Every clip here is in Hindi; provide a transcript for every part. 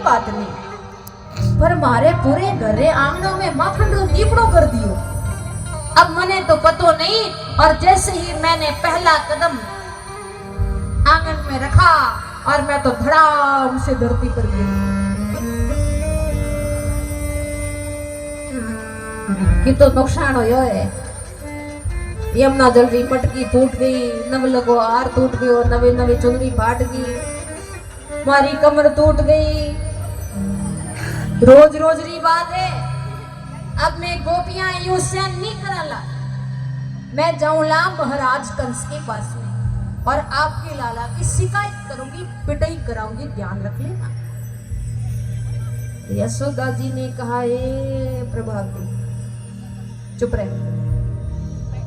बात नहीं, पर मारे पूरे घरे आंगनों में माखन रो दीपड़ो कर दियो। अब मने तो पतो नहीं, और जैसे ही मैंने पहला कदम आंगन में रखा और मैं तो धड़ाम से धरती पर गिरी। कि तो नुकसान हो है। यमुना जल री मटकी फूट गई, नव लगो हार टूट गयो, नवी नवी चुनरी फाट गई, मारी कमर टूट गई। रोज रोज री बात है। अब मैं गोपियां यूं सहन नहीं कराला। मैं जाऊंला महाराज कंस के पास में और आपके लाला की शिकायत करूंगी, पिटाई कराऊंगी, ध्यान रख लेना। यशोदा जी ने कहा, ए प्रभावती चुप रहे,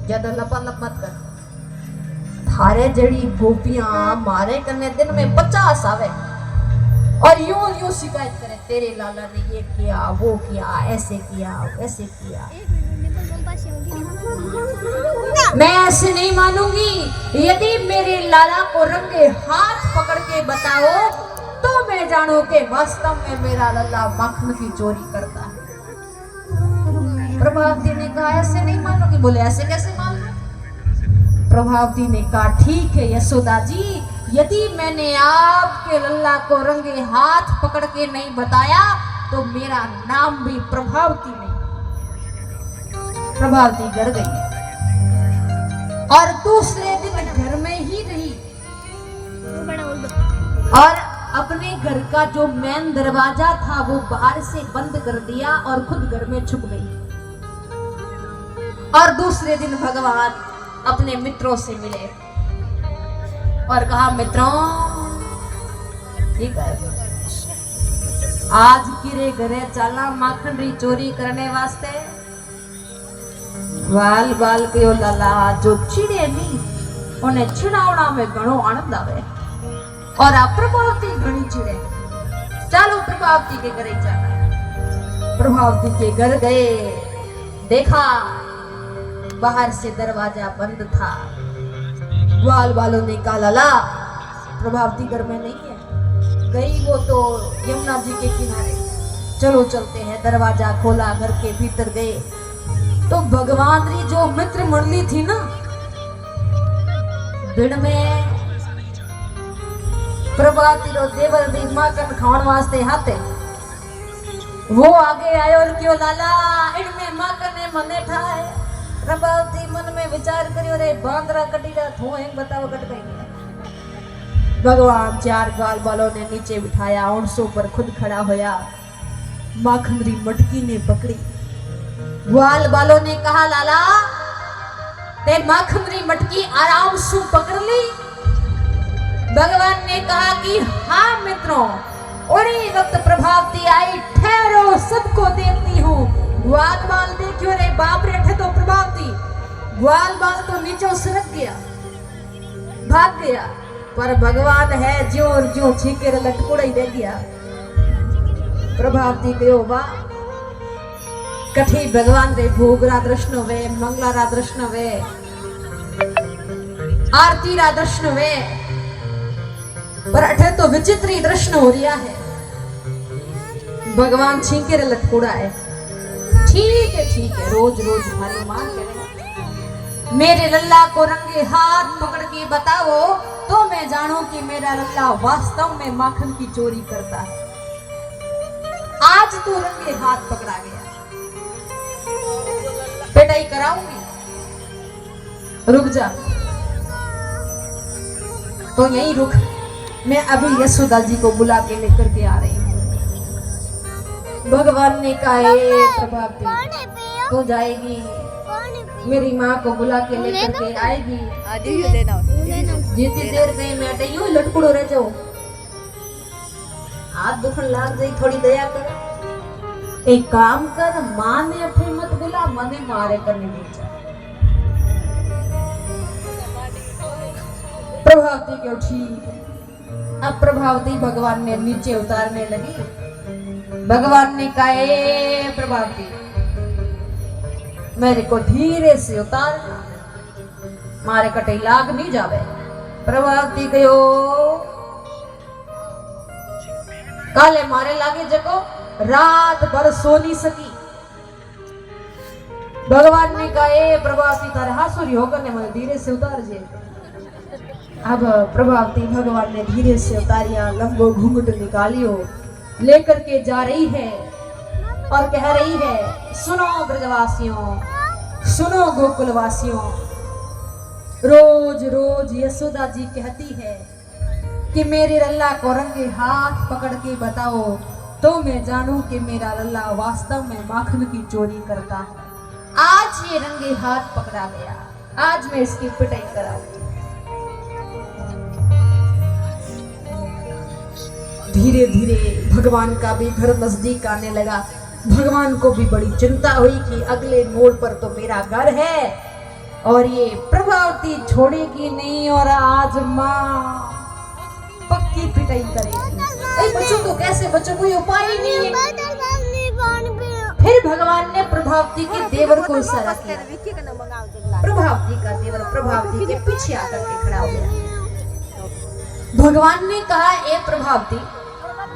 ज्यादा लपालप मत कर। थारे जड़ी गोपियां मारे करने दिन में 50 आवे और यूं यूं शिकायत करे, तेरे लाला ने ये किया, वो किया, ऐसे किया, वैसे किया। मैं ऐसे नहीं मानूंगी। यदि मेरे लाला को रंगे हाथ पकड़ के बताओ तो मैं जानू कि वास्तव में मेरा लाला माखन की चोरी करता है। प्रभावती ने कहा, ऐसे नहीं मानोगी। बोले, ऐसे कैसे मान लो? प्रभावती ने कहा, ठीक है यशोदा जी, यदि मैंने आपके लल्ला को रंगे हाथ पकड़ के नहीं बताया तो मेरा नाम भी प्रभावती नहीं। प्रभावती घर गई और दूसरे दिन घर में ही रही और अपने घर का जो मेन दरवाजा था वो बाहर से बंद कर दिया और खुद घर में छुप गई। और दूसरे दिन भगवान अपने मित्रों से मिले और कहा, मित्रों ठीक है, आज किरे घरे चाला माखन री चोरी करने वास्ते। वाल बाल के लाला जो चिड़े नहीं उन्हें छिड़ावना में घणो आनंद आवे और आ प्रभावती घणी चिड़े। चलो प्रभावती के घरे जाना। प्रभावती के घर गए, देखा बाहर से दरवाजा बंद था। ग्वाल वालों ने कहा, लाला प्रभावती घर में नहीं है, गई वो तो यमुना जी के किनारे, चलो चलते हैं। दरवाजा खोला, घर के भीतर गए तो भगवान री जो मित्र मंडली थी ना, भिड़ में प्रभावती रो देवर दी माखन खाण वास्ते हाथे। वो आगे आयो और क्यों, लाला इनमें माखन ने मने ठाए। प्रभावती मन में विचार करियो, रे बांदरा कटीला थो एक बताओ कट गई। भगवान चार गाल वालों ने नीचे बिठाया, ऊंटों पर खुद खड़ा होया, माखन री मटकी ने पकड़ी। ग्वाल वालों ने कहा, लाला ते माखन री मटकी आराम से पकड़ ली। भगवान ने कहा कि हाँ मित्रों, उसी वक्त प्रभावती आई, ठहरो सबको देखती हूँ। ग्वाल बाल देखियो, रे बाप रे, थे तो प्रभावती। ग्वाल बाल तो नीचे सरक गया, भाग गया, पर भगवान है ज्यों ज्यों छीके लटकुड़ा ही रह गया। प्रभावती कहो, वाह कठी भगवान रे भोगरा दृश्य वे, मंगला दृश्य वे, आरती दृश्य वे, पर अठे तो विचित्र दृश्य हो रिया है। भगवान छीके लटकुड़ा है। ठीक है, रोज रोज हमारी मां करे, मेरे लल्ला को रंगे हाथ पकड़ के बताओ तो मैं जानूं कि मेरा लल्ला वास्तव में माखन की चोरी करता है। आज तू रंगे हाथ पकड़ा गया, पिटाई कराऊंगी, रुक जा। तो यहीं रुक, मैं अभी यशोदा जी को बुला के लेकर के आ रही हूँ। भगवान ने कहा, प्रभावती तो जाएगी, मेरी माँ को बुला के लेकर के आएगी। जितनी देर गई मैं यूं लटकुड़ो रह जाऊं, हाथ दुखन लाग जाए, थोड़ी दया कर। एक काम कर, माँ ने अपनी मत बुला, मने मारे करने दे जा। प्रभावती क्यों, ठीक है। अब प्रभावती भगवान ने नीचे उतारने लगी। भगवान ने कहा, प्रभावती मेरे को धीरे से उतारना, मारे कटे लाग नहीं जावे। प्रभावती कहो, काले मारे लागे जको रात भर सो नहीं सकी। भगवान ने कहा ए प्रभावती तारे हासुरी होकर ने मुझे धीरे से उतार जे। अब प्रभावती भगवान ने धीरे से उतारिया, लंबो घूंघट निकालियो, लेकर के जा रही है और कह रही है सुनो ब्रजवासियों, सुनो गोकुलवासियों, रोज रोज यशोदा जी कहती है कि मेरे लल्ला को रंगे हाथ पकड़ के बताओ तो मैं जानूं कि मेरा लल्ला वास्तव में माखन की चोरी करता है। आज ये रंगे हाथ पकड़ा गया, आज मैं इसकी पिटाई कराऊंगी। धीरे धीरे भगवान का भी घर नजदीक आने लगा। भगवान को भी बड़ी चिंता हुई कि अगले मोड़ पर तो मेरा घर है और ये प्रभावती छोड़ेगी नहीं और आज माँ पक्की पिटाई करेगी। अरे बच्चों तो कैसे, बच्चों कोई उपाय ही नहीं है। फिर भगवान ने प्रभावती के देवर को इशारा किया। प्रभावती का देवर प्रभावती के पीछे आकर के खड़ा हो गया। भगवान ने कहा ए प्रभावती,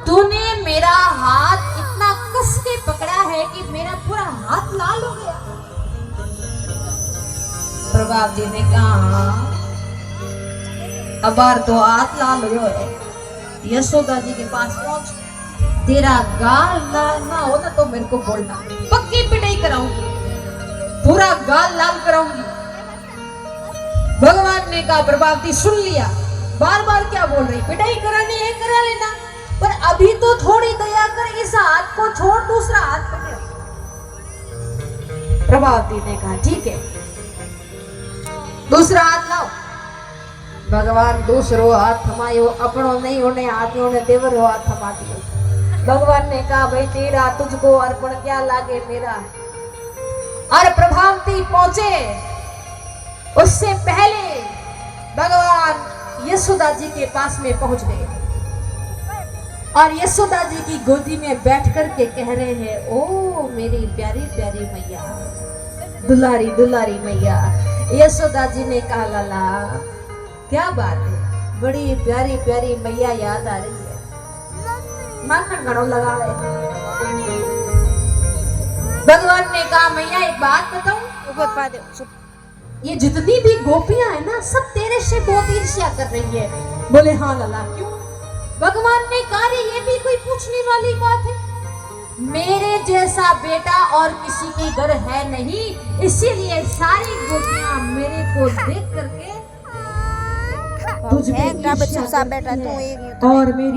तूने मेरा हाथ इतना कस के पकड़ा है कि मेरा पूरा हाथ लाल हो गया। प्रभावती ने कहा अब बार तो हाथ लाल हो है। यशोदा जी के पास पहुंच, तेरा गाल लाल ना हो ना तो मेरे को बोलना, पक्की पिटाई कराऊंगी, पूरा गाल लाल कराऊंगी। भगवान ने कहा प्रभावती सुन लिया, बार बार क्या बोल रही, पिटाई करानी है करा लेना, पर अभी तो थोड़ी दया कर, इस हाथ को छोड़ दूसरा हाथ पकड़। प्रभावती ने कहा ठीक है, दूसरा हाथ लाओ। भगवान दूसरो हाथ थमायो, अपनों नहीं होने हाथियों ने देवरो हाथ थमा दियो। भगवान ने कहा भाई तेरा तुझको अर्पण क्या लागे मेरा। और प्रभावती पहुंचे उससे पहले भगवान यशोदा जी के पास में पहुंच गए और यशोदा जी की गोदी में बैठ कर के कह रहे हैं ओ मेरी प्यारी प्यारी मैया, दुलारी दुलारी मैया। यशोदा जी ने कहा लाला क्या बात है, बड़ी प्यारी प्यारी मैया याद आ रही है, माखन घड़ो लगा रहे। भगवान ने कहा मैया एक बात बताऊं, ये जितनी भी गोपियां है ना सब तेरे से बहुत ईर्ष्या कर रही है। बोले हाँ लाला क्यों? भगवान ने कहा ये भी कोई पूछने वाली बात है, मेरे जैसा बेटा और किसी के घर है नहीं, इसीलिए सारी गोपियां मेरे को देख करके तुझ पे ईर्ष्या करती है और मेरी